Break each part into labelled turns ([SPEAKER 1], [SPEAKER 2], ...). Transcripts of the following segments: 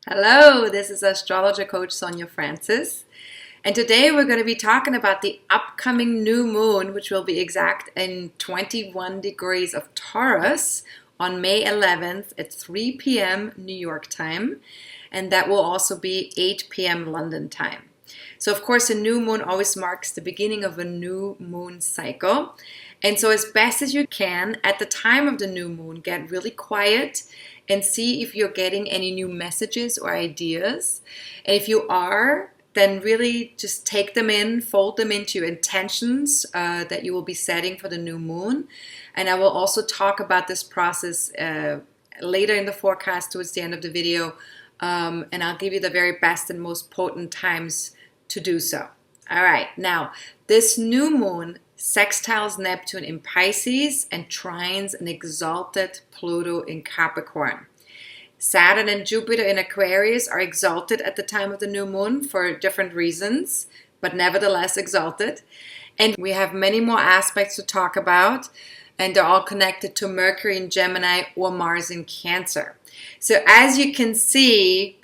[SPEAKER 1] Hello, this is AstrologerCoach Sonja Francis, and today we're going to be talking about the upcoming new moon, which will be exact in 21 degrees of Taurus on May 11th at 3 p.m. New York time, and that will also be 8 p.m. London time. So of course a new moon always marks the beginning of a new moon cycle, and so as best as you can at the time of the new moon, get really quiet and see if you're getting any new messages or ideas. And if you are, then really just take them in, fold them into your intentions that you will be setting for the new moon. And I will also talk about this process later in the forecast towards the end of the video. And I'll give you the very best and most potent times to do so. All right, now this new moon sextiles Neptune in Pisces and trines an exalted Pluto in Capricorn. Saturn and Jupiter in Aquarius are exalted at the time of the new moon for different reasons, but nevertheless exalted. And we have many more aspects to talk about, and they're all connected to Mercury in Gemini or Mars in Cancer. So as you can see,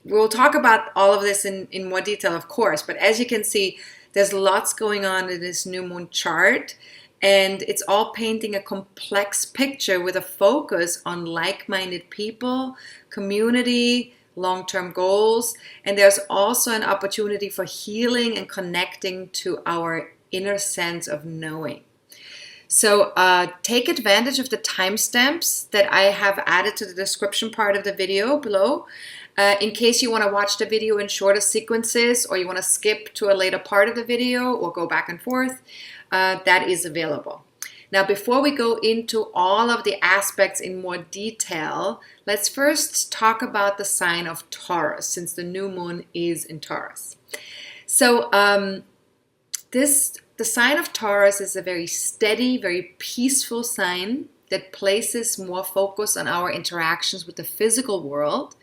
[SPEAKER 1] we'll talk about all of this in more detail, of course, but as you can see, there's lots going on in this new moon chart, and it's all painting a complex picture with a focus on like-minded people, community, long-term goals, and there's also an opportunity for healing and connecting to our inner sense of knowing. So take advantage of the timestamps that I have added to the description part of the video below. In case you want to watch the video in shorter sequences, or you want to skip to a later part of the video or go back and forth, that is available. Now, before we go into all of the aspects in more detail, let's first talk about the sign of Taurus, since the new moon is in Taurus. So the sign of Taurus is a very steady, very peaceful sign that places more focus on our interactions with the physical world.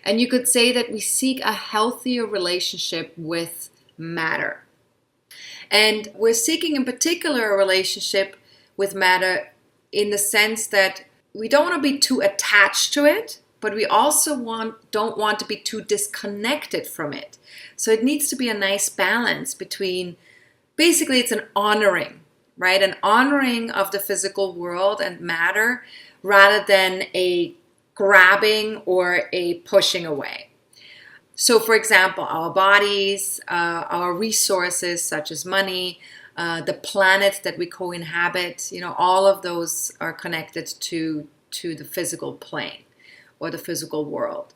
[SPEAKER 1] And you could say that we seek a healthier relationship with matter. And we're seeking in particular a relationship with matter in the sense that we don't want to be too attached to it, but we also don't want to be too disconnected from it. So it needs to be a nice balance between, basically it's an honoring, right? An honoring of the physical world and matter rather than a grabbing or a pushing away. So for example, our bodies, our resources such as money, the planet that we co-inhabit, all of those are connected to the physical plane or the physical world.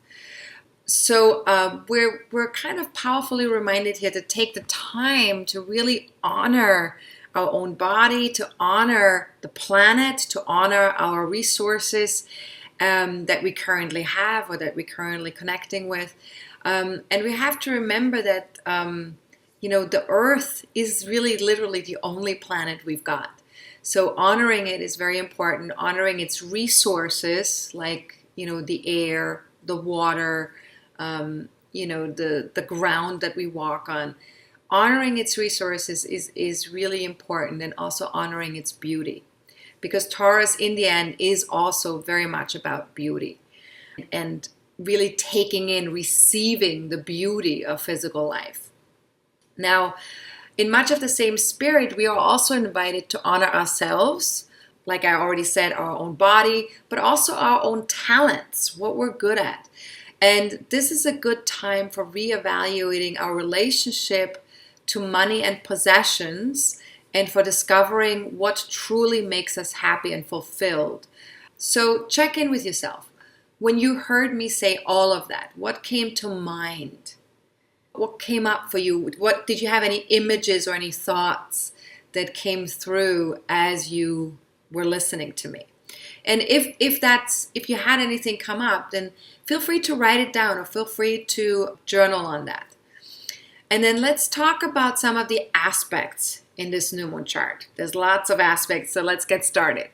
[SPEAKER 1] So we're kind of powerfully reminded here to take the time to really honor our own body, to honor the planet, to honor our resources that we currently have or that we're currently connecting with. And we have to remember that, the Earth is really literally the only planet we've got. So honoring it is very important, honoring its resources like, the air, the water, the ground that we walk on. Honoring its resources is really important, and also honoring its beauty. Because Taurus, in the end, is also very much about beauty and really taking in, receiving the beauty of physical life. Now, in much of the same spirit, we are also invited to honor ourselves, like I already said, our own body, but also our own talents, what we're good at. And this is a good time for reevaluating our relationship to money and possessions, and for discovering what truly makes us happy and fulfilled. So check in with yourself. When you heard me say all of that, what came to mind? What came up for you? What did you have any images or any thoughts that came through as you were listening to me? And if you had anything come up, then feel free to write it down or feel free to journal on that. And then let's talk about some of the aspects in this new moon chart. There's lots of aspects, so let's get started.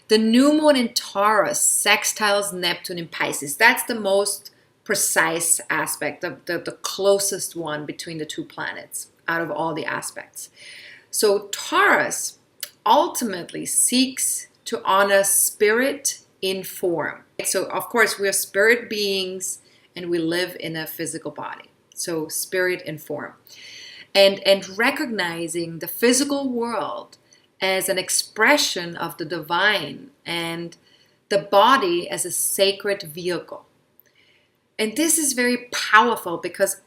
[SPEAKER 1] The new moon in Taurus sextiles Neptune in Pisces. That's the most precise aspect, the closest one between the two planets out of all the aspects. So Taurus ultimately seeks to honor spirit in form. So of course we're spirit beings and we live in a physical body. So spirit and form. And recognizing the physical world as an expression of the divine and the body as a sacred vehicle. And this is very powerful because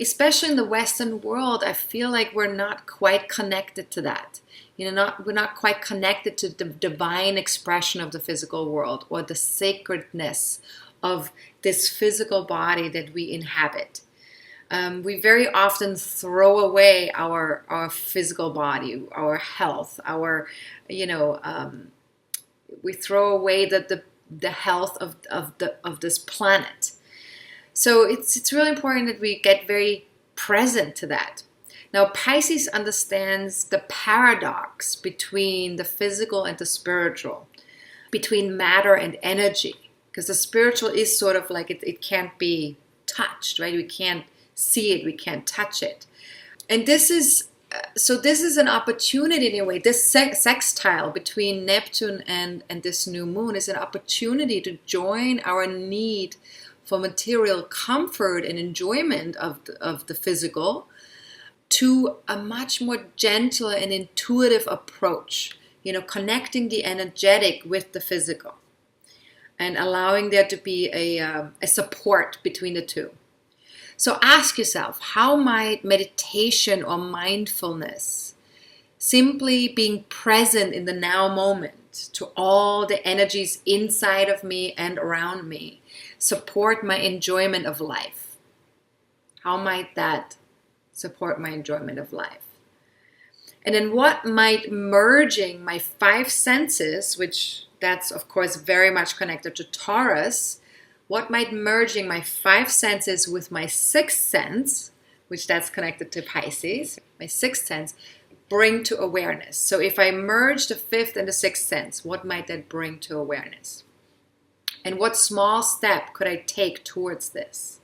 [SPEAKER 1] especially in the Western world, I feel like we're not quite connected to that. We're not quite connected to the divine expression of the physical world or the sacredness of this physical body that we inhabit. We very often throw away our physical body, our health, we throw away the health of this planet. So it's really important that we get very present to that. Now, Pisces understands the paradox between the physical and the spiritual, between matter and energy, because the spiritual is sort of like it can't be touched, right? We can't see it, we can't touch it. And this is an opportunity in a way. This sextile between Neptune and this new moon is an opportunity to join our need for material comfort and enjoyment of the physical to a much more gentle and intuitive approach, connecting the energetic with the physical and allowing there to be a support between the two. So ask yourself, how might meditation or mindfulness, simply being present in the now moment to all the energies inside of me and around me, support my enjoyment of life? How might that support my enjoyment of life? And then what might merging my 5 senses, which that's of course very much connected to Taurus, what might merging my 5 senses with my 6th sense, which that's connected to Pisces, my 6th sense, bring to awareness? So if I merge the 5th and the 6th sense, what might that bring to awareness? And what small step could I take towards this?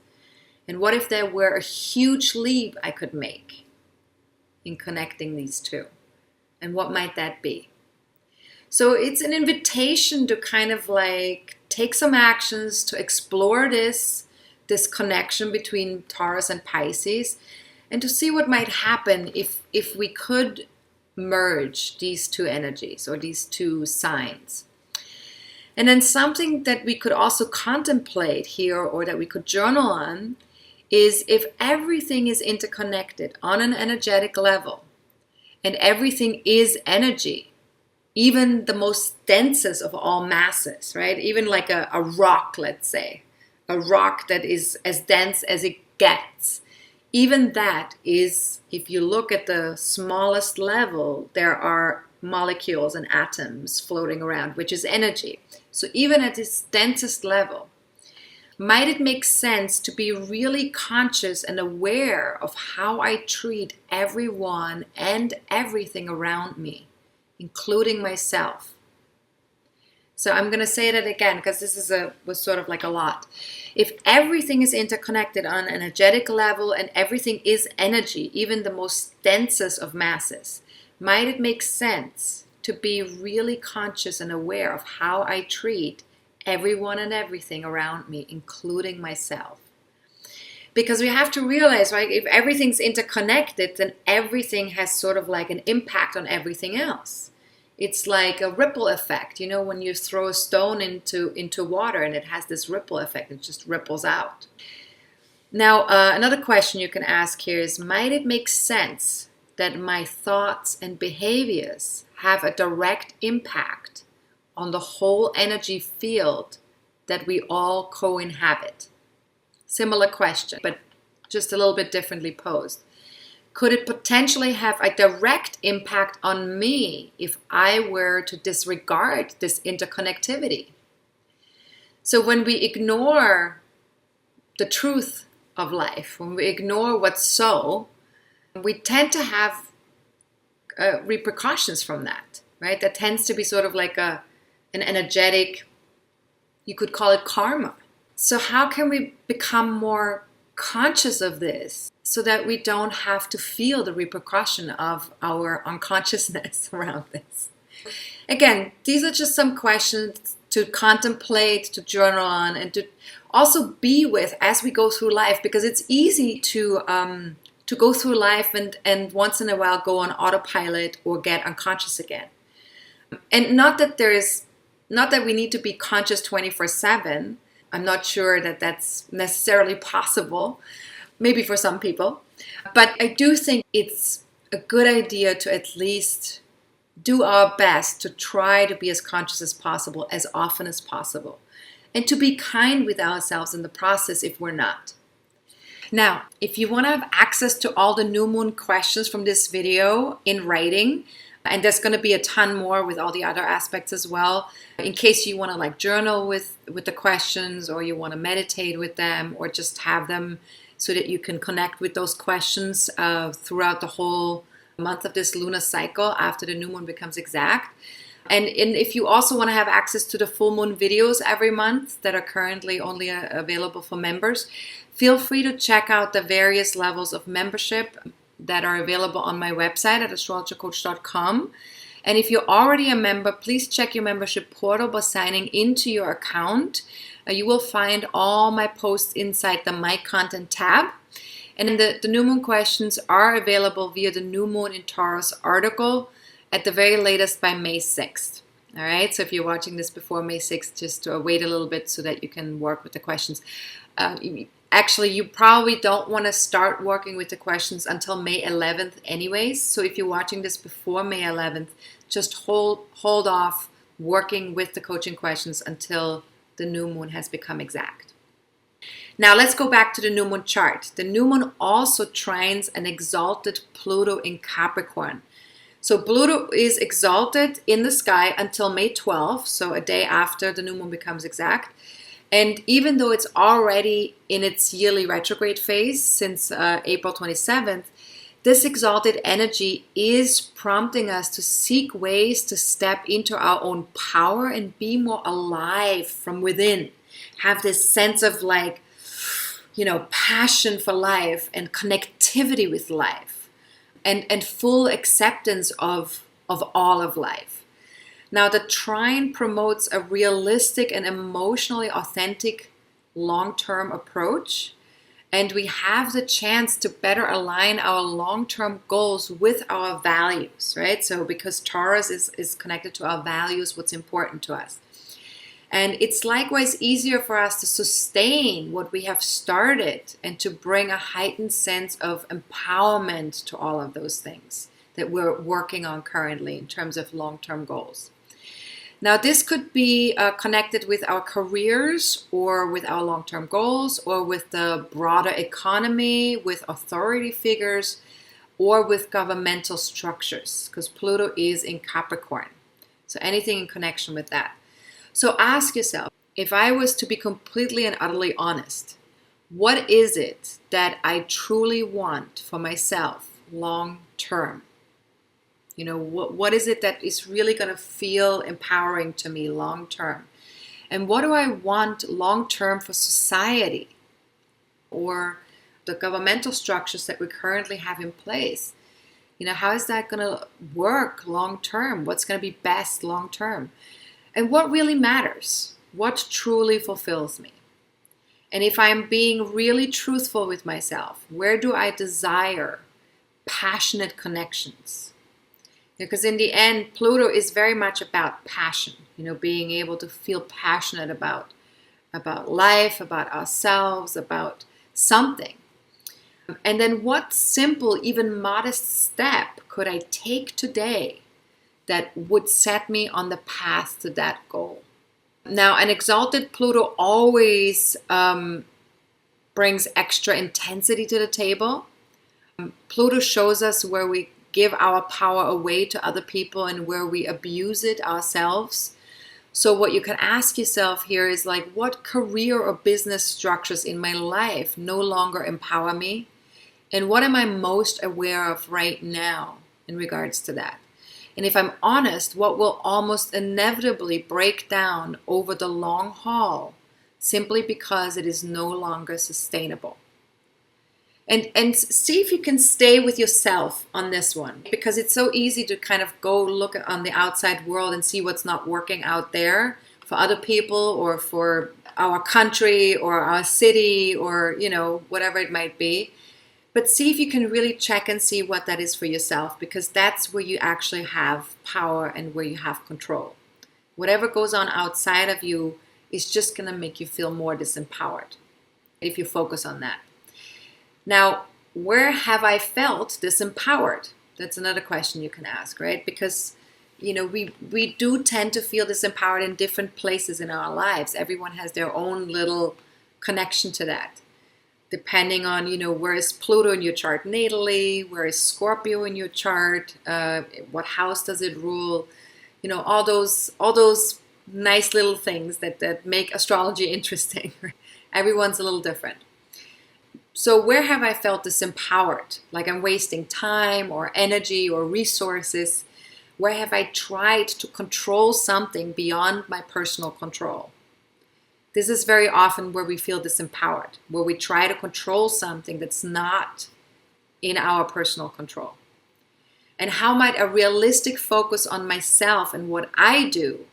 [SPEAKER 1] And what if there were a huge leap I could make in connecting these two? And what might that be? So it's an invitation to kind of like take some actions to explore this connection between Taurus and Pisces, and to see what might happen if we could merge these two energies or these two signs. And then something that we could also contemplate here, or that we could journal on, is if everything is interconnected on an energetic level, and everything is energy, even the most densest of all masses, right? Even like a rock, let's say, a rock that is as dense as it gets. Even that is, if you look at the smallest level, there are molecules and atoms floating around, which is energy. So even at this densest level, might it make sense to be really conscious and aware of how I treat everyone and everything around me, including myself? So I'm going to say that again, because this was sort of like a lot. If everything is interconnected on an energetic level and everything is energy, even the most densest of masses, might it make sense to be really conscious and aware of how I treat everyone and everything around me, including myself? Because we have to realize, right, if everything's interconnected, then everything has sort of like an impact on everything else. It's like a ripple effect, when you throw a stone into water and it has this ripple effect, it just ripples out. Now, another question you can ask here is, might it make sense that my thoughts and behaviors have a direct impact on the whole energy field that we all co-inhabit? Similar question, but just a little bit differently posed. Could it potentially have a direct impact on me if I were to disregard this interconnectivity? So when we ignore the truth of life, when we ignore what's so, we tend to have repercussions from that, right? That tends to be sort of like an energetic, you could call it karma. So how can we become more conscious of this so that we don't have to feel the repercussion of our unconsciousness around this? Again, these are just some questions to contemplate, to journal on, and to also be with as we go through life, because it's easy to go through life and once in a while go on autopilot or get unconscious again. And not that we need to be conscious 24/7. I'm not sure that that's necessarily possible, maybe for some people. But I do think it's a good idea to at least do our best to try to be as conscious as possible, as often as possible, and to be kind with ourselves in the process if we're not. Now, if you want to have access to all the new moon questions from this video in writing, and there's going to be a ton more with all the other aspects as well, in case you want to like journal with the questions, or you want to meditate with them, or just have them so that you can connect with those questions throughout the whole month of this lunar cycle after the new moon becomes exact. And if you also want to have access to the full moon videos every month that are currently only available for members, feel free to check out the various levels of membership that are available on my website at astrologercoach.com. And if you're already a member, please check your membership portal by signing into your account. You will find all my posts inside the My Content tab. And the new moon questions are available via the New Moon in Taurus article at the very latest by May 6th. All right, so if you're watching this before May 6th, just wait a little bit so that you can work with the questions. Actually, you probably don't want to start working with the questions until May 11th anyways. So if you're watching this before May 11th, just hold off working with the coaching questions until the new moon has become exact. Now let's go back to the new moon chart. The new moon also trines an exalted Pluto in Capricorn. So Pluto is exalted in the sky until May 12th, so a day after the new moon becomes exact. And even though it's already in its yearly retrograde phase since April 27th, this exalted energy is prompting us to seek ways to step into our own power and be more alive from within. Have this sense of passion for life and connectivity with life and full acceptance of all of life. Now, the trine promotes a realistic and emotionally authentic long-term approach, and we have the chance to better align our long-term goals with our values, right? So because Taurus is connected to our values, what's important to us. And it's likewise easier for us to sustain what we have started and to bring a heightened sense of empowerment to all of those things that we're working on currently in terms of long-term goals. Now, this could be connected with our careers or with our long-term goals or with the broader economy, with authority figures, or with governmental structures, because Pluto is in Capricorn. So anything in connection with that. So ask yourself, if I was to be completely and utterly honest, what is it that I truly want for myself long-term? What is it that is really going to feel empowering to me long-term? And what do I want long-term for society or the governmental structures that we currently have in place? How is that going to work long-term? What's going to be best long-term? And what really matters? What truly fulfills me? And if I'm being really truthful with myself, where do I desire passionate connections? Because in the end, Pluto is very much about passion, being able to feel passionate about life, about ourselves, about something. And then what simple, even modest step could I take today that would set me on the path to that goal? Now, an exalted Pluto always brings extra intensity to the table. Pluto shows us where we give our power away to other people and where we abuse it ourselves. So what you can ask yourself here is what career or business structures in my life no longer empower me? And what am I most aware of right now in regards to that? And if I'm honest, what will almost inevitably break down over the long haul simply because it is no longer sustainable? And see if you can stay with yourself on this one, because it's so easy to kind of go look on the outside world and see what's not working out there other people or for our country or our city or, whatever it might be. But see if you can really check and see what that is for yourself, because that's where you actually have power and where you have control. Whatever goes on outside of you is just going to make you feel more disempowered if you focus on that. Now, where have I felt disempowered? That's another question you can ask, right? Because, we do tend to feel disempowered in different places in our lives. Everyone has their own little connection to that. Depending on, where is Pluto in your chart natally, where is Scorpio in your chart, what house does it rule, all those nice little things that make astrology interesting. Everyone's a little different. So where have I felt disempowered, like I'm wasting time or energy or resources? Where have I tried to control something beyond my personal control? This is very often where we feel disempowered, where we try to control something that's not in our personal control. And how might a realistic focus on myself and what I do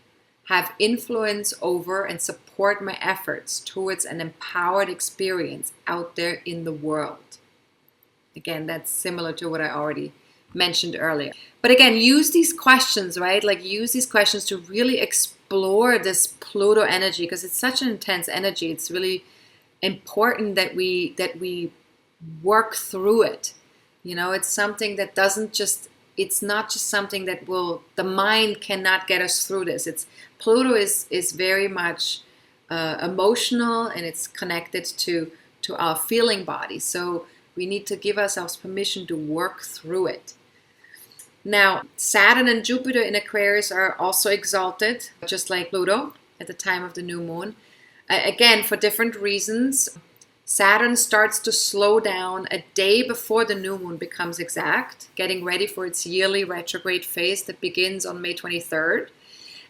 [SPEAKER 1] have influence over and support my efforts towards an empowered experience out there in the world? Again, that's similar to what I already mentioned earlier. But again, use these questions, right? Like use these questions to really explore this Pluto energy, because it's such an intense energy. It's really important that we work through it. It's something that it's not just something that the mind cannot get us through this. Pluto is very much emotional, and it's connected to our feeling body. So we need to give ourselves permission to work through it. Now, Saturn and Jupiter in Aquarius are also exalted, just like Pluto at the time of the new moon. Again, for different reasons. Saturn starts to slow down a day before the new moon becomes exact, getting ready for its yearly retrograde phase that begins on May 23rd.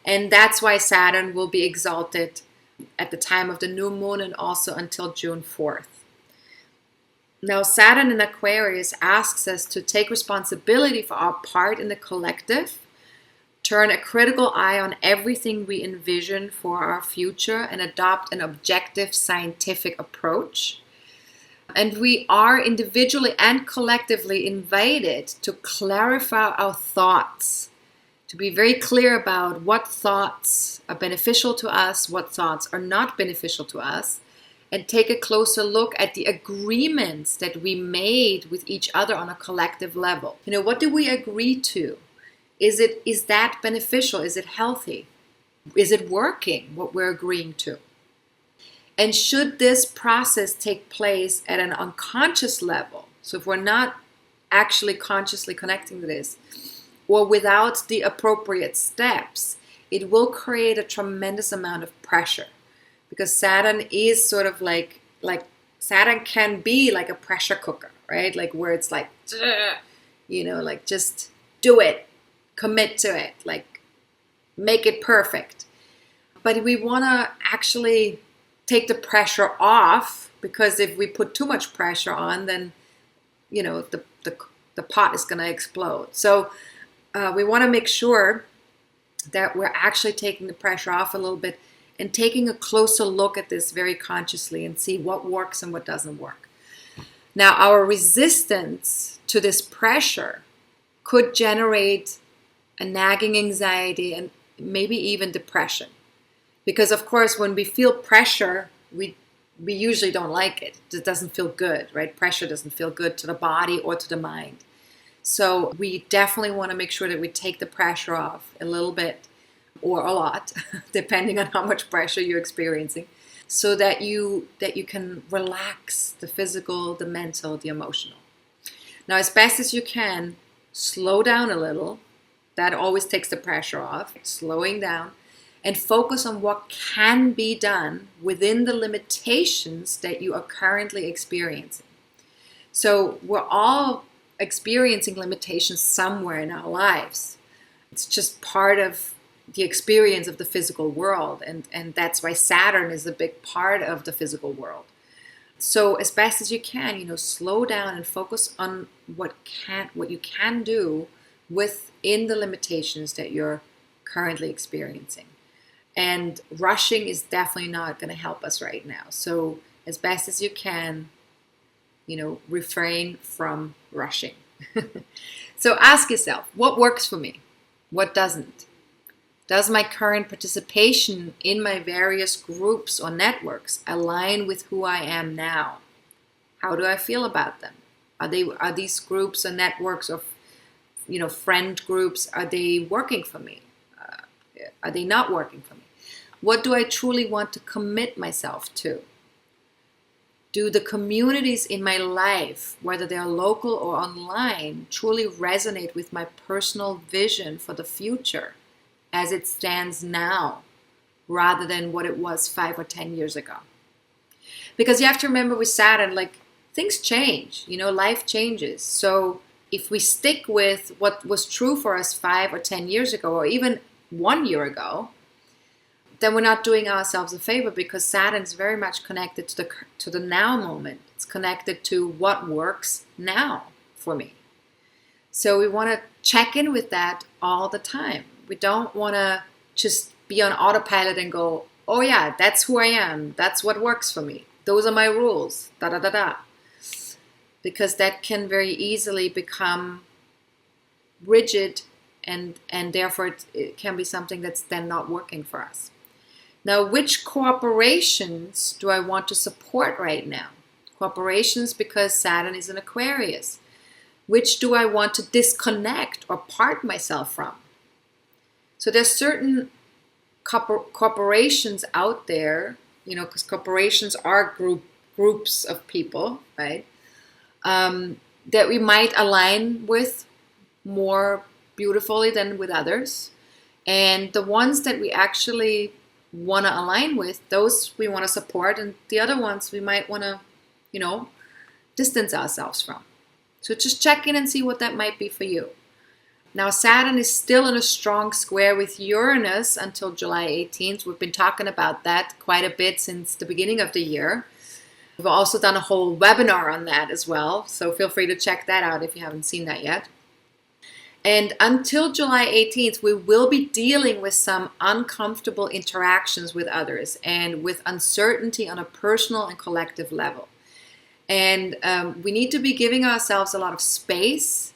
[SPEAKER 1] And that's why Saturn will be exalted at the time of the new moon and also until June 4th. Now, Saturn in Aquarius asks us to take responsibility for our part in the collective, turn a critical eye on everything we envision for our future, and adopt an objective scientific approach. And we are individually and collectively invited to clarify our thoughts, to be very clear about what thoughts are beneficial to us, what thoughts are not beneficial to us, and take a closer look at the agreements that we made with each other on a collective level. What do we agree to? Is that beneficial? Is it healthy? Is it working, what we're agreeing to? And should this process take place at an unconscious level, so if we're not actually consciously connecting to this, or without the appropriate steps, it will create a tremendous amount of pressure. Because Saturn is sort of like Saturn can be like a pressure cooker, right? Like where it's like, like just do it, commit to it, like make it perfect. But we want to actually take the pressure off, because if we put too much pressure on, then, the pot is going to explode. So we want to make sure that we're actually taking the pressure off a little bit and taking a closer look at this very consciously and see what works and what doesn't work. Now, our resistance to this pressure could generate a nagging anxiety and maybe even depression. Because, of course, when we feel pressure, we usually don't like it. It doesn't feel good, right? Pressure doesn't feel good to the body or to the mind. So we definitely want to make sure that we take the pressure off a little bit, or a lot, depending on how much pressure you're experiencing, so that you can relax the physical, the mental, the emotional. Now, as best as you can, slow down a little. That always takes the pressure off, slowing down, and focus on what can be done within the limitations that you are currently experiencing. So we're all experiencing limitations somewhere in our lives. It's just part of the experience of the physical world, and that's why Saturn is a big part of the physical world. So as best as you can, slow down and focus on what you can do within the limitations that you're currently experiencing. And rushing is definitely not going to help us right now. So as best as you can, refrain from rushing. So ask yourself, what works for me? What doesn't? Does my current participation in my various groups or networks align with who I am now? How do I feel about them? Are these groups or networks or friend groups, are they working for me? Are they not working for me? What do I truly want to commit myself to? Do the communities in my life, whether they are local or online, truly resonate with my personal vision for the future as it stands now, rather than what it was 5 or 10 years ago? Because you have to remember with Saturn, things change, life changes. So if we stick with what was true for us 5 or 10 years ago, or even 1 year ago, then we're not doing ourselves a favor, because Saturn is very much connected to the now moment. It's connected to what works now for me. So we want to check in with that all the time. We don't want to just be on autopilot and go, oh yeah, that's who I am. That's what works for me. Those are my rules. Da da da da. Because that can very easily become rigid, and therefore it can be something that's then not working for us. Now, which corporations do I want to support right now? Corporations, because Saturn is in Aquarius. Which do I want to disconnect or part myself from? So there's certain corporations out there, because corporations are groups of people, right? That we might align with more beautifully than with others. And the ones that we actually want to align with, those we want to support, and the other ones we might want to, distance ourselves from. So just check in and see what that might be for you. Now, Saturn is still in a strong square with Uranus until July 18th. We've been talking about that quite a bit since the beginning of the year. We've also done a whole webinar on that as well, so feel free to check that out if you haven't seen that yet. And until July 18th, we will be dealing with some uncomfortable interactions with others and with uncertainty on a personal and collective level. And we need to be giving ourselves a lot of space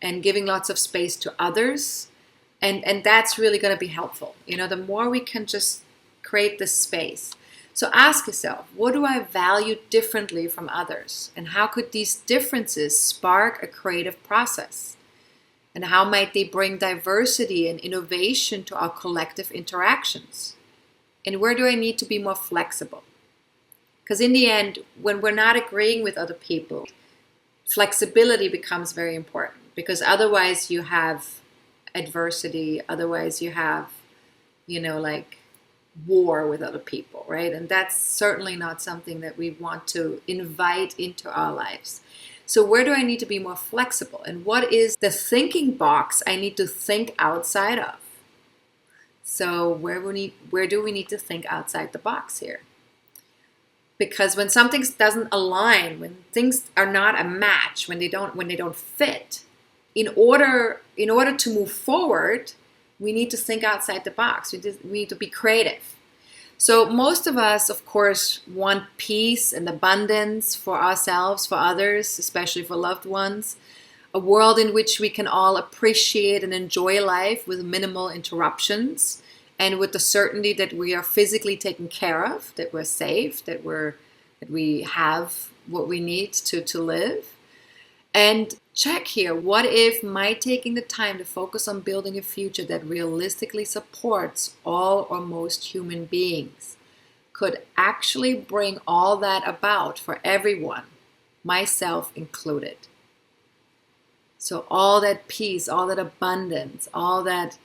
[SPEAKER 1] and giving lots of space to others. And that's really going to be helpful. The more we can just create this space. So ask yourself, what do I value differently from others? And how could these differences spark a creative process? And how might they bring diversity and innovation to our collective interactions? And where do I need to be more flexible? Because in the end, when we're not agreeing with other people, flexibility becomes very important. Because otherwise you have adversity, otherwise you have, war with other people, right? And that's certainly not something that we want to invite into our lives. So where do I need to be more flexible? And what is the thinking box I need to think outside of? So where do we need to think outside the box here? Because when something doesn't align, when things are not a match, when they don't fit, in order to move forward, we need to think outside the box. We need to be creative. So most of us, of course, want peace and abundance for ourselves, for others, especially for loved ones. A world in which we can all appreciate and enjoy life with minimal interruptions, and with the certainty that we are physically taken care of, that we're safe, that we have what we need to live. And check here, what if my taking the time to focus on building a future that realistically supports all or most human beings could actually bring all that about for everyone, myself included? So all that peace, all that abundance, all that,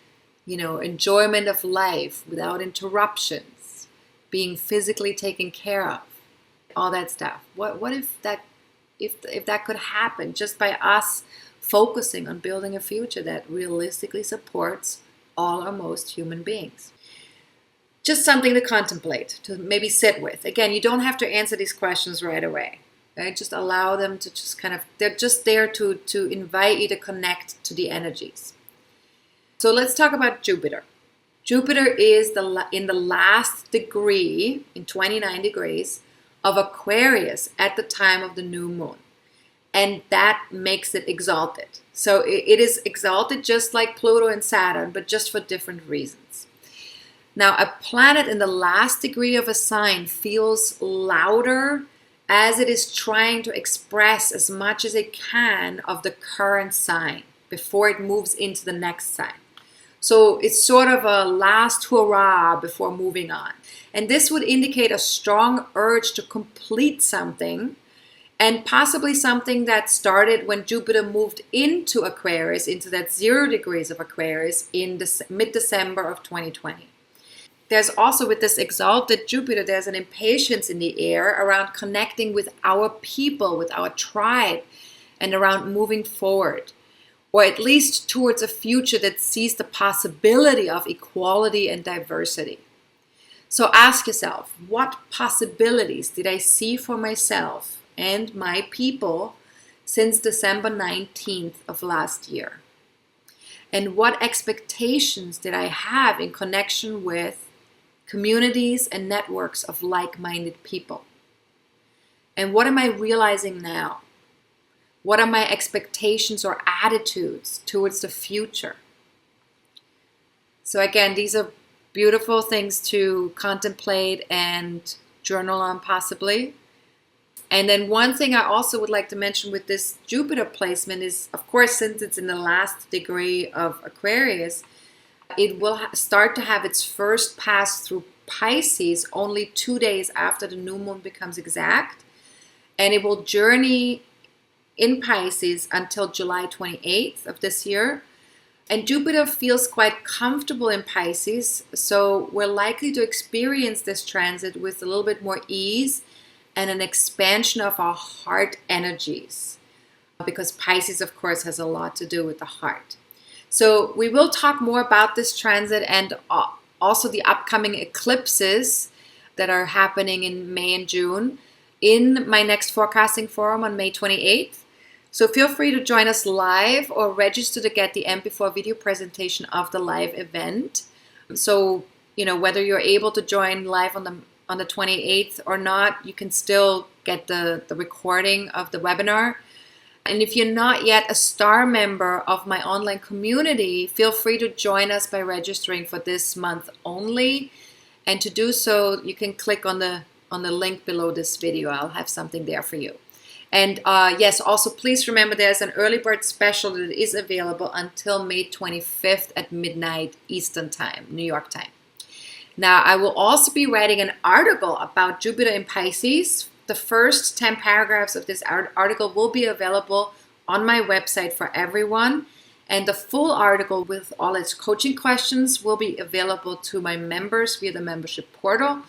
[SPEAKER 1] enjoyment of life without interruptions, being physically taken care of, all that stuff. What if that could happen just by us focusing on building a future that realistically supports all or most human beings? Just something to contemplate, to maybe sit with. Again, you don't have to answer these questions right away. Right? Just allow them to they're just there to invite you to connect to the energies. So let's talk about Jupiter. Jupiter is in the last degree, in 29 degrees, of Aquarius at the time of the new moon. And that makes it exalted. So it is exalted just like Pluto and Saturn, but just for different reasons. Now, a planet in the last degree of a sign feels louder as it is trying to express as much as it can of the current sign before it moves into the next sign. So it's sort of a last hurrah before moving on. And this would indicate a strong urge to complete something, and possibly something that started when Jupiter moved into Aquarius, into that 0 degrees of Aquarius in mid-December of 2020. There's also, with this exalted Jupiter, there's an impatience in the air around connecting with our people, with our tribe, and around moving forward, or at least towards a future that sees the possibility of equality and diversity. So ask yourself, what possibilities did I see for myself and my people since December 19th of last year? And what expectations did I have in connection with communities and networks of like-minded people? And what am I realizing now? What are my expectations or attitudes towards the future? So again, these are beautiful things to contemplate and journal on possibly. And then one thing I also would like to mention with this Jupiter placement is, of course, since it's in the last degree of Aquarius, it will start to have its first pass through Pisces only 2 days after the new moon becomes exact. And it will journey in Pisces until July 28th of this year. And Jupiter feels quite comfortable in Pisces, so we're likely to experience this transit with a little bit more ease and an expansion of our heart energies, because Pisces, of course, has a lot to do with the heart. So we will talk more about this transit and also the upcoming eclipses that are happening in May and June in my next forecasting forum on May 28th. So feel free to join us live or register to get the MP4 video presentation of the live event. So, whether you're able to join live on the 28th or not, you can still get the recording of the webinar. And if you're not yet a star member of my online community, feel free to join us by registering for this month only. And to do so, you can click on the link below this video. I'll have something there for you. And yes, also please remember there's an early bird special that is available until May 25th at midnight Eastern Time, New York time. Now, I will also be writing an article about Jupiter in Pisces. The first 10 paragraphs of this article will be available on my website for everyone. And the full article with all its coaching questions will be available to my members via the membership portal,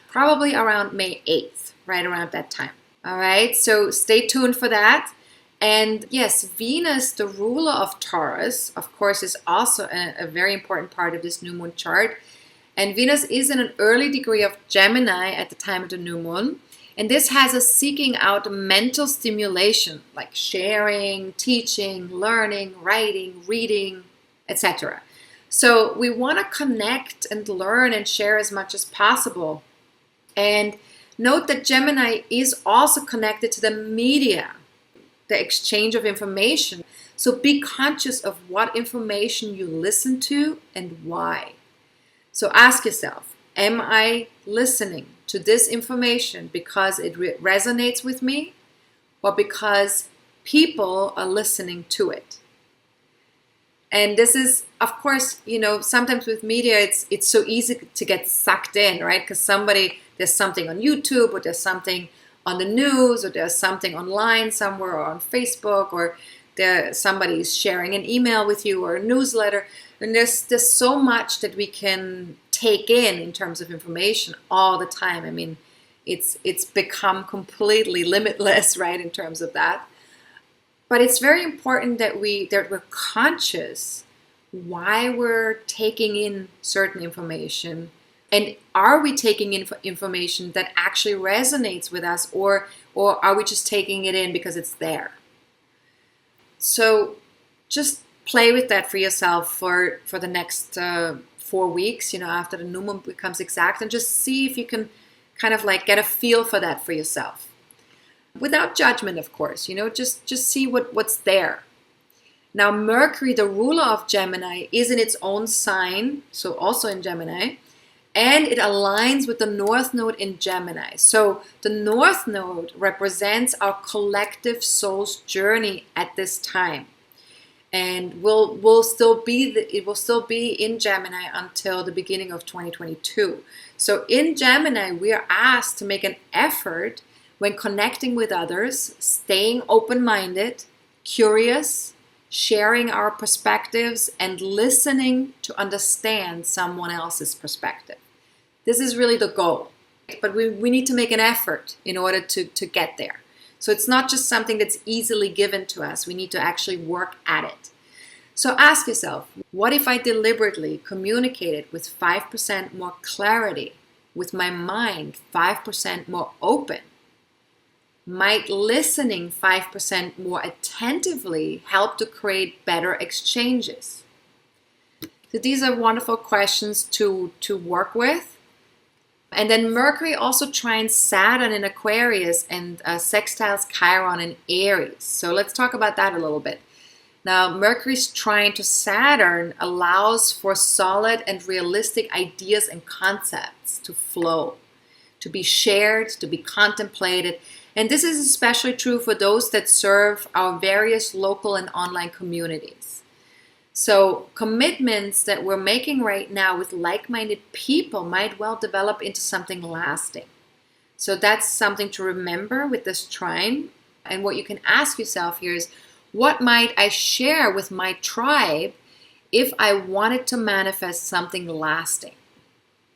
[SPEAKER 1] probably around May 8th, right around that time. All right, so stay tuned for that. And yes, Venus, the ruler of Taurus, of course, is also a very important part of this new moon chart. And Venus is in an early degree of Gemini at the time of the new moon. And this has us seeking out mental stimulation, like sharing, teaching, learning, writing, reading, etc. So we want to connect and learn and share as much as possible. And note that Gemini is also connected to the media, the exchange of information. So be conscious of what information you listen to and why. So ask yourself, am I listening to this information because it resonates with me, or because people are listening to it? And this is, of course, sometimes with media, it's so easy to get sucked in, right? Because there's something on YouTube, or there's something on the news, or there's something online somewhere, or on Facebook, or somebody's sharing an email with you, or a newsletter. And there's so much that we can take in terms of information all the time. I mean, it's become completely limitless, right, in terms of that. But it's very important that we're conscious why we're taking in certain information, and are we taking in information that actually resonates with us, or are we just taking it in because it's there? So just play with that for yourself for the next 4 weeks, after the new moon becomes exact, and just see if you can kind of like get a feel for that for yourself. Without judgment, of course, just see what's there. Now, Mercury, the ruler of Gemini, is in its own sign, so also in Gemini, and it aligns with the North Node in Gemini. So the North Node represents our collective soul's journey at this time. And it will still be in Gemini until the beginning of 2022. So in Gemini, we are asked to make an effort when connecting with others, staying open-minded, curious, sharing our perspectives, and listening to understand someone else's perspective. This is really the goal. But we need to make an effort in order to get there. So it's not just something that's easily given to us. We need to actually work at it. So ask yourself, what if I deliberately communicated with 5% more clarity, with my mind 5% more open? Might listening 5% more attentively help to create better exchanges? So these are wonderful questions to work with. And then Mercury also trines Saturn in Aquarius and sextiles Chiron in Aries. So let's talk about that a little bit. Now, Mercury's trine to Saturn allows for solid and realistic ideas and concepts to flow, to be shared, to be contemplated. And this is especially true for those that serve our various local and online communities. So commitments that we're making right now with like-minded people might well develop into something lasting. So that's something to remember with this trine. And what you can ask yourself here is, what might I share with my tribe if I wanted to manifest something lasting?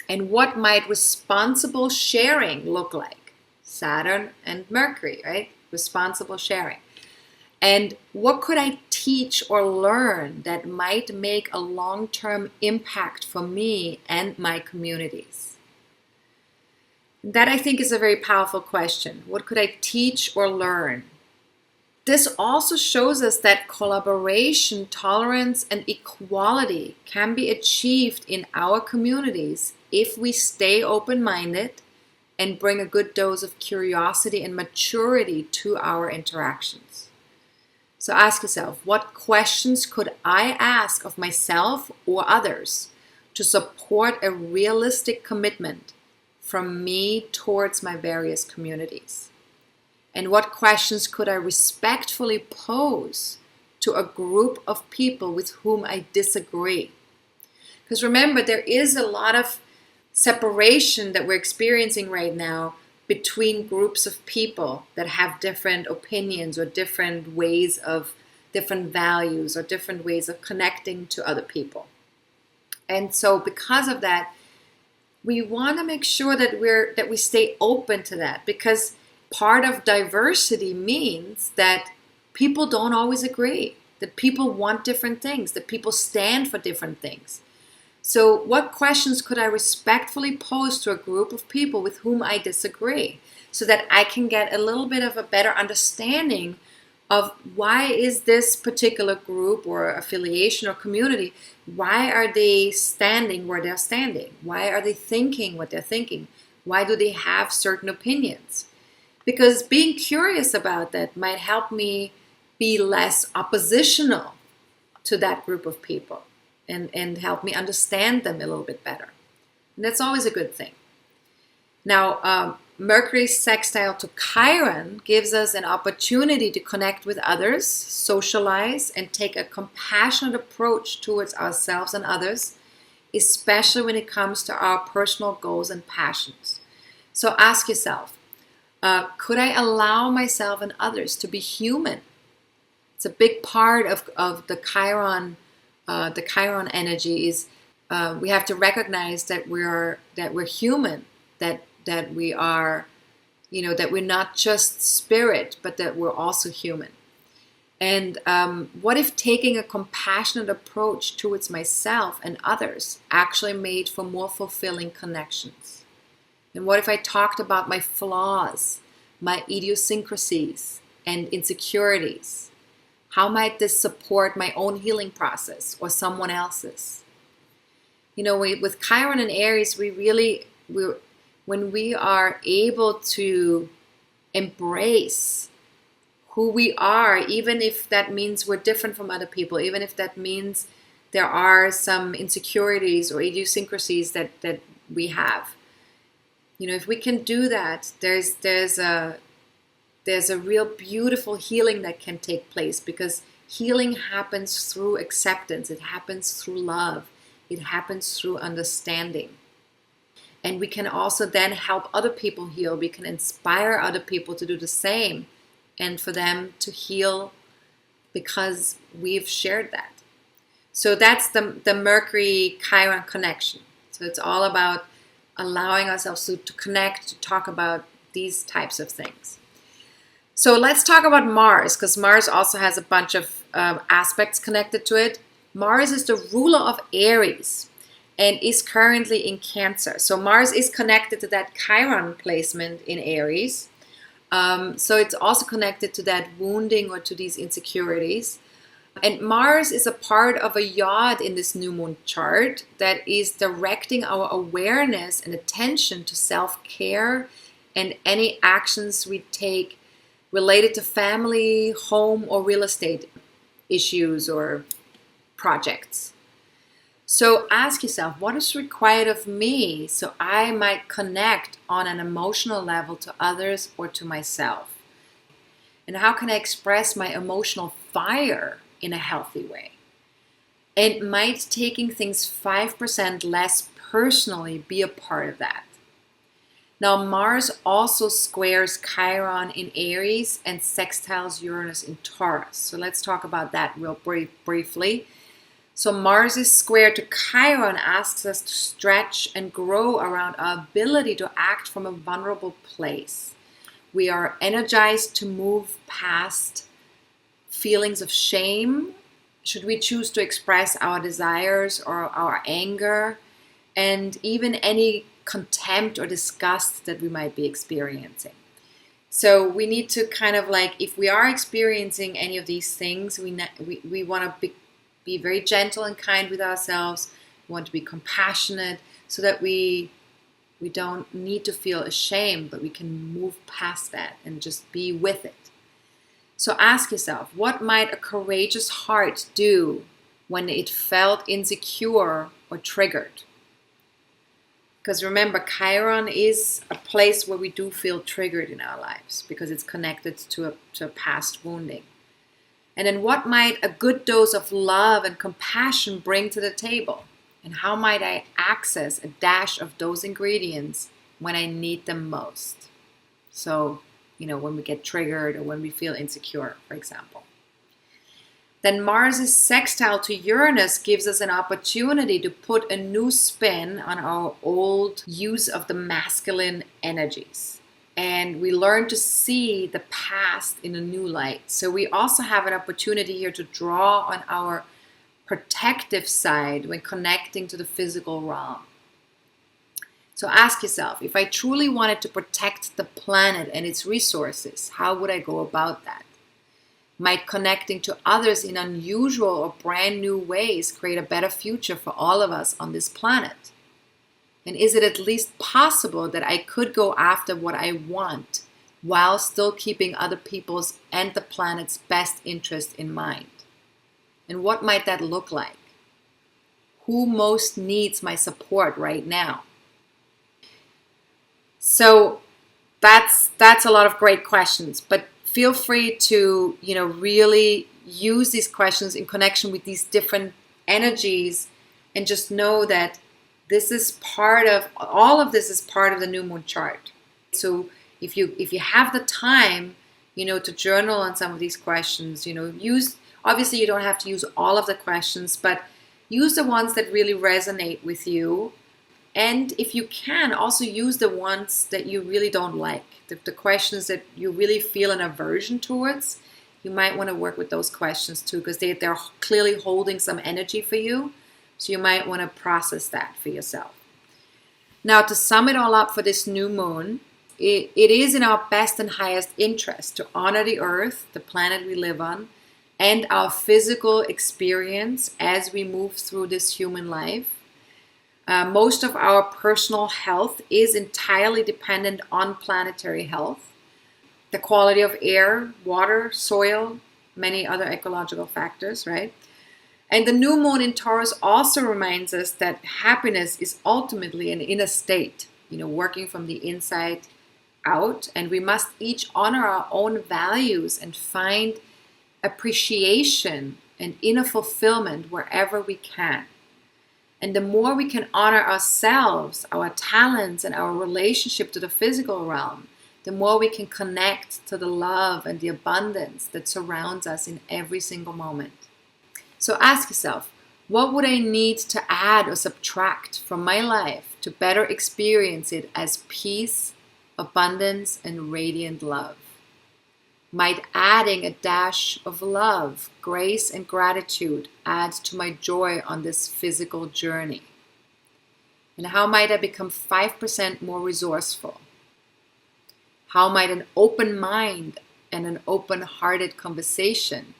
[SPEAKER 1] And what might responsible sharing look like? Saturn and Mercury, right? Responsible sharing. And what could I teach or learn that might make a long-term impact for me and my communities? That, I think, is a very powerful question. What could I teach or learn? This also shows us that collaboration, tolerance, and equality can be achieved in our communities if we stay open-minded and bring a good dose of curiosity and maturity to our interactions. So ask yourself, what questions could I ask of myself or others to support a realistic commitment from me towards my various communities? And what questions could I respectfully pose to a group of people with whom I disagree? Because remember, there is a lot of separation that we're experiencing right now between groups of people that have different opinions or different ways of, different values or different ways of connecting to other people. And so because of that, we want to make sure that we stay open to that, because part of diversity means that people don't always agree, that people want different things, that people stand for different things. So what questions could I respectfully pose to a group of people with whom I disagree, so that I can get a little bit of a better understanding of why is this particular group or affiliation or community, why are they standing where they're standing? Why are they thinking what they're thinking? Why do they have certain opinions? Because being curious about that might help me be less oppositional to that group of people. And help me understand them a little bit better. And that's always a good thing. Now, Mercury's sextile to Chiron gives us an opportunity to connect with others, socialize, and take a compassionate approach towards ourselves and others, especially when it comes to our personal goals and passions. So ask yourself, could I allow myself and others to be human? It's a big part of the Chiron. The Chiron energy is we have to recognize that we're human, that we are, that we're not just spirit, but that we're also human. And what if taking a compassionate approach towards myself and others actually made for more fulfilling connections? And what if I talked about my flaws, my idiosyncrasies, and insecurities? How might this support my own healing process or someone else's? with Chiron and Aries, when we are able to embrace who we are, even if that means we're different from other people, even if that means there are some insecurities or idiosyncrasies that we have. If we can do that, there's a real beautiful healing that can take place, because healing happens through acceptance. It happens through love. It happens through understanding. And we can also then help other people heal. We can inspire other people to do the same and for them to heal because we've shared that. So that's the Mercury Chiron connection. So it's all about allowing ourselves to connect, to talk about these types of things. So let's talk about Mars, because Mars also has a bunch of aspects connected to it. Mars is the ruler of Aries and is currently in Cancer. So Mars is connected to that Chiron placement in Aries. So it's also connected to that wounding or to these insecurities. And Mars is a part of a yod in this new moon chart that is directing our awareness and attention to self-care and any actions we take related to family, home, or real estate issues or projects. So ask yourself, what is required of me so I might connect on an emotional level to others or to myself? And how can I express my emotional fire in a healthy way? And might taking things 5% less personally be a part of that? Now, Mars also squares Chiron in Aries and sextiles Uranus in Taurus. So let's talk about that real briefly. So Mars is square to Chiron asks us to stretch and grow around our ability to act from a vulnerable place. We are energized to move past feelings of shame, should we choose to express our desires or our anger, and even any contempt or disgust that we might be experiencing. So we need to kind of if we are experiencing any of these things, we want to be very gentle and kind with ourselves. We want to be compassionate so that we don't need to feel ashamed, but we can move past that and just be with it. So ask yourself, what might a courageous heart do when it felt insecure or triggered? Because remember, Chiron is a place where we do feel triggered in our lives because it's connected to a past wounding. And then what might a good dose of love and compassion bring to the table? And how might I access a dash of those ingredients when I need them most? So, when we get triggered or when we feel insecure, for example. Then Mars' sextile to Uranus gives us an opportunity to put a new spin on our old use of the masculine energies. And we learn to see the past in a new light. So we also have an opportunity here to draw on our protective side when connecting to the physical realm. So ask yourself, if I truly wanted to protect the planet and its resources, how would I go about that? Might connecting to others in unusual or brand new ways create a better future for all of us on this planet? And is it at least possible that I could go after what I want while still keeping other people's and the planet's best interest in mind? And what might that look like? Who most needs my support right now? So that's a lot of great questions, but feel free to, really use these questions in connection with these different energies, and just know that all of this is part of the new moon chart. So if you have the time, to journal on some of these questions, obviously you don't have to use all of the questions, but use the ones that really resonate with you. And if you can, also use the ones that you really don't like, the questions that you really feel an aversion towards. You might want to work with those questions too, because they're clearly holding some energy for you. So you might want to process that for yourself. Now, to sum it all up for this new moon, it is in our best and highest interest to honor the earth, the planet we live on, and our physical experience as we move through this human life. Most of our personal health is entirely dependent on planetary health, the quality of air, water, soil, many other ecological factors, right? And the new moon in Taurus also reminds us that happiness is ultimately an inner state, working from the inside out. And we must each honor our own values and find appreciation and inner fulfillment wherever we can. And the more we can honor ourselves, our talents, and our relationship to the physical realm, the more we can connect to the love and the abundance that surrounds us in every single moment. So ask yourself, what would I need to add or subtract from my life to better experience it as peace, abundance, and radiant love? Might adding a dash of love, grace, and gratitude add to my joy on this physical journey? And how might I become 5% more resourceful? How might an open mind and an open-hearted conversation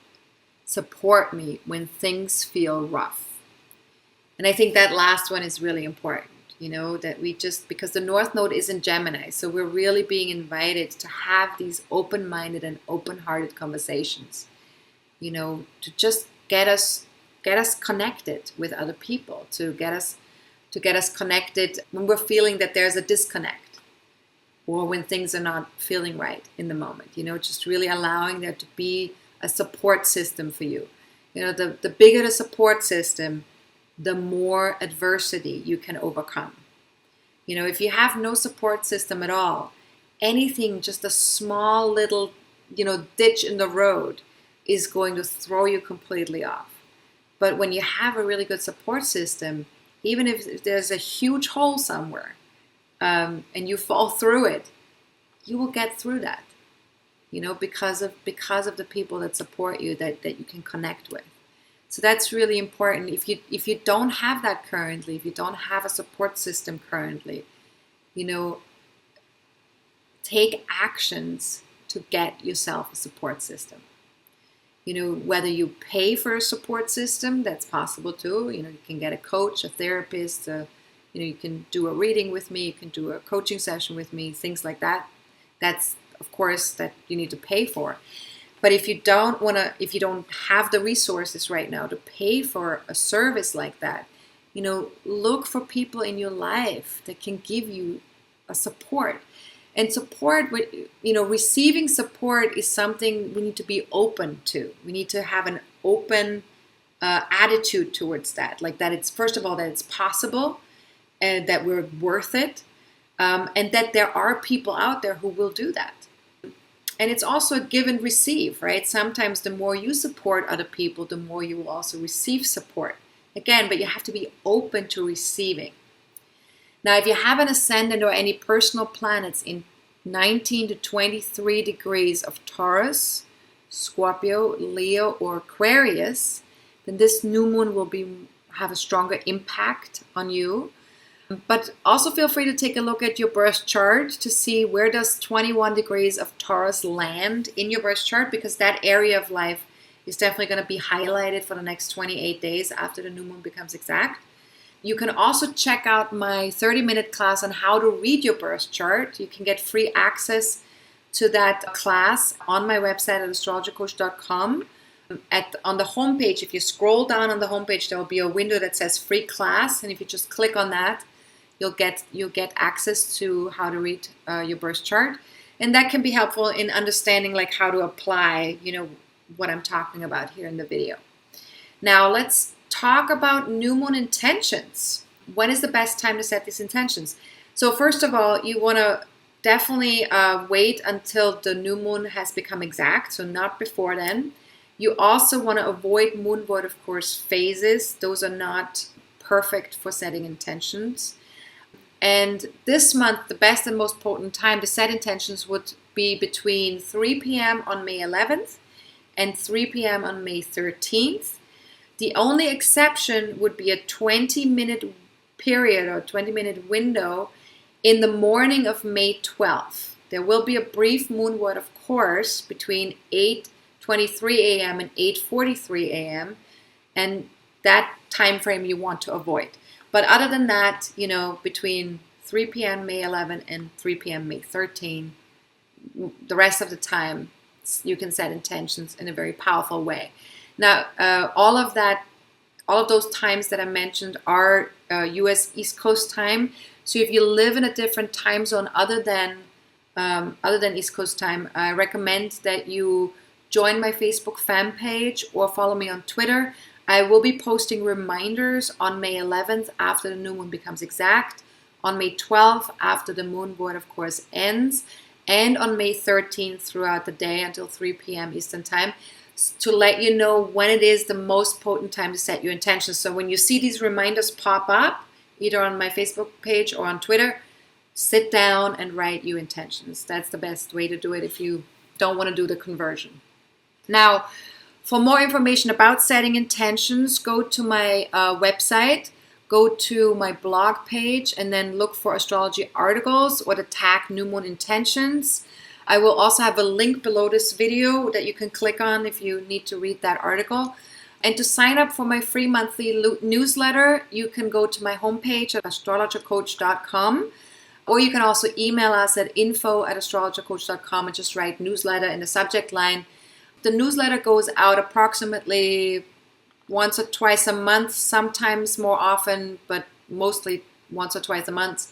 [SPEAKER 1] support me when things feel rough? And I think that last one is really important, that we because the North Node is in Gemini, so we're really being invited to have these open-minded and open-hearted conversations, to just get us connected with other people, to get us connected when we're feeling that there's a disconnect or when things are not feeling right in the moment, just really allowing there to be a support system for you. The bigger the support system, the more adversity you can overcome. If you have no support system at all, anything, just a small little, ditch in the road is going to throw you completely off. But when you have a really good support system, even if there's a huge hole somewhere and you fall through it, you will get through that, because of the people that support you, that you can connect with. So that's really important. If you don't have that currently, if you don't have a support system currently, take actions to get yourself a support system. Whether you pay for a support system, that's possible too. You can get a coach, a therapist, you can do a reading with me, you can do a coaching session with me, things like that. That's, of course, that you need to pay for. But if you don't have the resources right now to pay for a service like that, look for people in your life that can give you a support. And support, receiving support is something we need to be open to. We need to have an open attitude towards that. Like that it's, first of all, that it's possible and that we're worth it. And that there are people out there who will do that. And it's also a give and receive, right? Sometimes the more you support other people, the more you will also receive support. Again, but you have to be open to receiving. Now, if you have an ascendant or any personal planets in 19 to 23 degrees of Taurus, Scorpio, Leo, or Aquarius, then this new moon will have a stronger impact on you. But also feel free to take a look at your birth chart to see where does 21 degrees of Taurus land in your birth chart, because that area of life is definitely going to be highlighted for the next 28 days after the new moon becomes exact. You can also check out my 30-minute class on how to read your birth chart. You can get free access to that class on my website at AstrologerCoach.com. On the homepage, if you scroll down on the homepage, there will be a window that says free class, and if you just click on that, you'll get access to how to read your birth chart, and that can be helpful in understanding like how to apply, what I'm talking about here in the video. Now let's talk about new moon intentions. When is the best time to set these intentions? So first of all, you want to definitely wait until the new moon has become exact, so not before then. You also want to avoid moon void, of course, phases. Those are not perfect for setting intentions. And this month, the best and most potent time to set intentions would be between 3 p.m. on May 11th and 3 p.m. on May 13th. The only exception would be a 20-minute period or 20-minute window in the morning of May 12th. There will be a brief moon void, of course, between 8:23 a.m. and 8:43 a.m. and that time frame you want to avoid. But other than that, between 3 p.m. May 11 and 3 p.m. May 13, the rest of the time, you can set intentions in a very powerful way. Now, all of those times that I mentioned are U.S. East Coast time. So if you live in a different time zone other than East Coast time, I recommend that you join my Facebook fan page or follow me on Twitter. I will be posting reminders on May 11th after the new moon becomes exact, on May 12th after the moon void, of course, ends, and on May 13th throughout the day until 3 p.m. Eastern time, to let you know when it is the most potent time to set your intentions. So when you see these reminders pop up, either on my Facebook page or on Twitter, sit down and write your intentions. That's the best way to do it if you don't want to do the conversion. Now, for more information about setting intentions, go to my website, go to my blog page, and then look for astrology articles or the tag New Moon Intentions. I will also have a link below this video that you can click on if you need to read that article. And to sign up for my free monthly newsletter, you can go to my homepage at AstrologerCoach.com, or you can also email us at info@astrologercoach.com and just write newsletter in the subject line. The newsletter goes out approximately once or twice a month, sometimes more often, but mostly once or twice a month,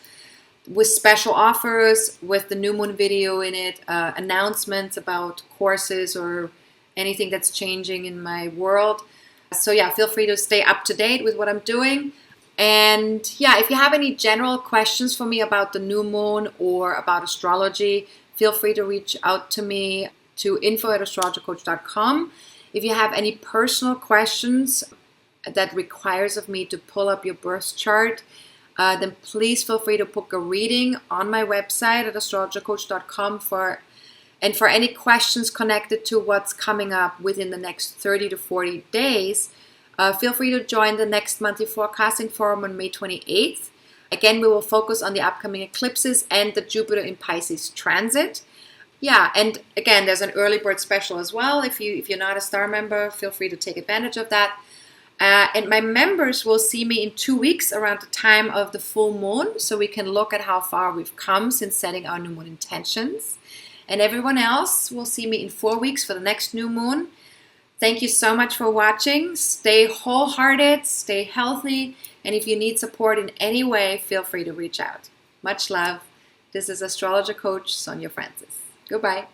[SPEAKER 1] with special offers, with the new moon video in it, announcements about courses or anything that's changing in my world. So yeah, feel free to stay up to date with what I'm doing. And yeah, if you have any general questions for me about the new moon or about astrology, feel free to reach out to me to info@astrologercoach.com. If you have any personal questions that requires of me to pull up your birth chart, then please feel free to book a reading on my website at astrologercoach.com for any questions connected to what's coming up within the next 30 to 40 days. Feel free to join the next monthly forecasting forum on May 28th. Again, we will focus on the upcoming eclipses and the Jupiter in Pisces transit. Yeah, and again, there's an early bird special as well. If you're not a star member, feel free to take advantage of that. And my members will see me in 2 weeks around the time of the full moon, so we can look at how far we've come since setting our new moon intentions. And everyone else will see me in 4 weeks for the next new moon. Thank you so much for watching. Stay wholehearted, stay healthy, and if you need support in any way, feel free to reach out. Much love. This is Astrologer Coach Sonja Francis. Goodbye.